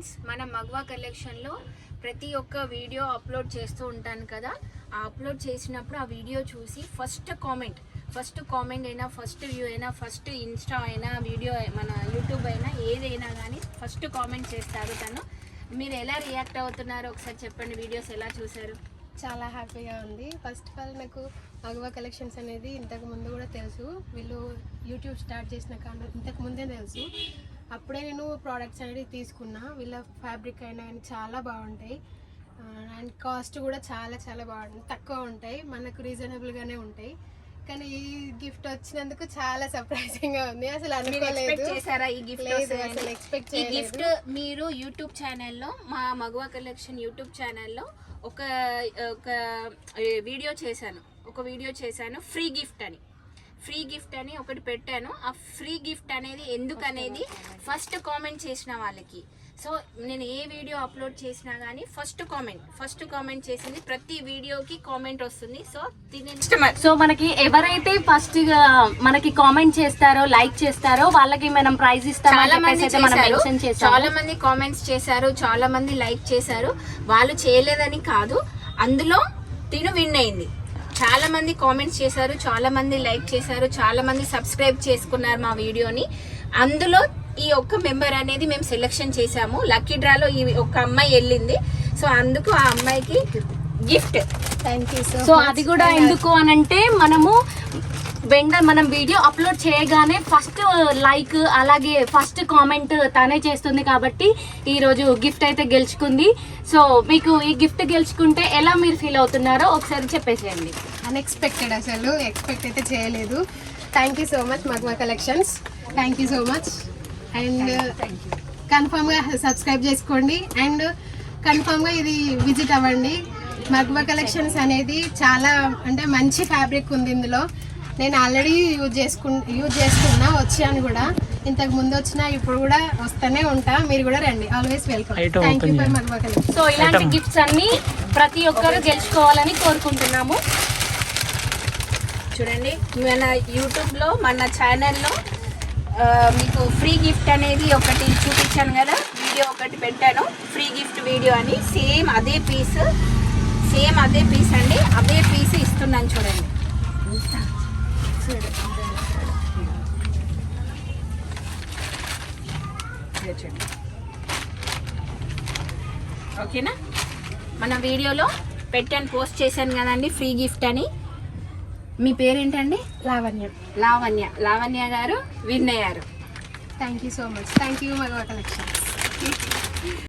Friends, మన మగవా కలెక్షన్లో ప్రతి ఒక్క వీడియో అప్లోడ్ చేస్తూ ఉంటాను కదా. ఆ అప్లోడ్ చేసినప్పుడు ఆ వీడియో చూసి ఫస్ట్ కామెంట్ అయినా, ఫస్ట్ వ్యూ అయినా, ఫస్ట్ ఇన్స్టా అయినా, వీడియో మన యూట్యూబ్ అయినా ఏదైనా కానీ ఫస్ట్ కామెంట్ చేస్తారు తను. మీరు ఎలా రియాక్ట్ అవుతున్నారో ఒకసారి చెప్పండి. వీడియోస్ ఎలా చూసారు? చాలా హ్యాపీగా ఉంది. ఫస్ట్ ఆఫ్ ఆల్ నాకు మగవా కలెక్షన్స్ అనేది ఇంతకు ముందు కూడా తెలుసు. వీళ్ళు యూట్యూబ్ స్టార్ట్ చేసిన కానీ ఇంతకు ముందే తెలుసు. అప్పుడే నేను ప్రోడక్ట్స్ అనేది తీసుకున్నా. వీళ్ళ ఫ్యాబ్రిక్ అయినా కానీ చాలా బాగుంటాయి అండ్ కాస్ట్ కూడా చాలా చాలా బాగుంటుంది, తక్కువ ఉంటాయి, మనకు రీజనబుల్గానే ఉంటాయి. కానీ ఈ గిఫ్ట్ వచ్చినందుకు చాలా సర్ప్రైజింగ్ గా ఉంది. అసలు అనుకోలేదు. చేశారా ఈ గిఫ్ట్? అసలు ఎక్స్పెక్ట్ చేయలేదు. ఈ గిఫ్ట్ మీరు యూట్యూబ్ ఛానల్లో, మా మగవా కలెక్షన్ యూట్యూబ్ ఛానల్లో ఒక వీడియో చేశాను ఫ్రీ గిఫ్ట్ అని ఒకటి పెట్టాను. ఆ ఫ్రీ గిఫ్ట్ అనేది ఎందుకనేది ఫస్ట్ కామెంట్ చేసిన వాళ్ళకి. సో నేను ఏ వీడియో అప్లోడ్ చేసినా కానీ ఫస్ట్ కామెంట్ చేసింది ప్రతి వీడియోకి కామెంట్ వస్తుంది. సో మనకి ఎవరైతే ఫస్ట్ మనకి కామెంట్ చేస్తారో, లైక్ చేస్తారో వాళ్ళకి మనం ప్రైజ్ ఇస్తాం. చాలా మంది కామెంట్స్ చేశారు, చాలా మంది లైక్ చేశారు. వాళ్ళు చేయలేదని కాదు, అందులో తిను విన్ అయింది. చాలా మంది కామెంట్స్ చేశారు, చాలా మంది లైక్ చేశారు, చాలా మంది సబ్స్క్రైబ్ చేసుకున్నారు మా వీడియోని. అందులో ఈ ఒక్క మెంబర్ అనేది మేము సెలెక్షన్ చేసాము. లక్కీ డ్రాలో ఈ ఒక్క అమ్మాయి వెళ్ళింది. సో అందుకు ఆ అమ్మాయికి గిఫ్ట్. Thank you. సో అది కూడా ఎందుకు అనంటే మనం వీడియో అప్లోడ్ చేయగానే ఫస్ట్ లైక్ అలాగే ఫస్ట్ కామెంట్ తనే చేస్తుంది కాబట్టి ఈరోజు గిఫ్ట్ అయితే గెలుచుకుంది. సో మీకు ఈ గిఫ్ట్ గెలుచుకుంటే ఎలా మీరు ఫీల్ అవుతున్నారో ఒకసారి చెప్పేసేయండి. అన్ఎక్స్పెక్టెడ్, అసలు ఎక్స్పెక్ట్ అయితే చేయలేదు. Thank you so much Magava collections. Thank you so much. And కన్ఫామ్గా సబ్స్క్రైబ్ చేసుకోండి అండ్ కన్ఫామ్గా ఇది విజిట్ అవ్వండి. మగవా కలెక్షన్స్ అనేది చాలా అంటే మంచి ఫ్యాబ్రిక్ ఉంది ఇందులో. నేను ఆల్రెడీ యూజ్ చేస్తున్నా, వచ్చాను కూడా, ఇంతకు ముందు వచ్చినా ఇప్పుడు కూడా వస్తూనే ఉంటా. మీరు కూడా రండి, always welcome. Thank you for Magava collection. So ఇలాంటి గిఫ్ట్స్ అన్ని ప్రతి ఒక్కరు గెలుచుకోవాలని కోరుకుంటున్నాము. చూడండి, మన యూట్యూబ్లో మన ఛానల్లో మీకు ఫ్రీ గిఫ్ట్ అనేది ఒకటి చూపించాను కదా, వీడియో ఒకటి పెట్టాను, ఫ్రీ గిఫ్ట్ వీడియో అని. సేమ్ అదే పీస్ అండి, అదే పీస్ ఇస్తున్నాను. చూడండి, ఓకేనా? మన వీడియోలో పెట్టాను, పోస్ట్ చేశాను కదండి ఫ్రీ గిఫ్ట్ అని. మీ పేరేంటండి? లావణ్య లావణ్య గారు విన్ అయ్యారు. Thank you so much. Thank you Magava collections.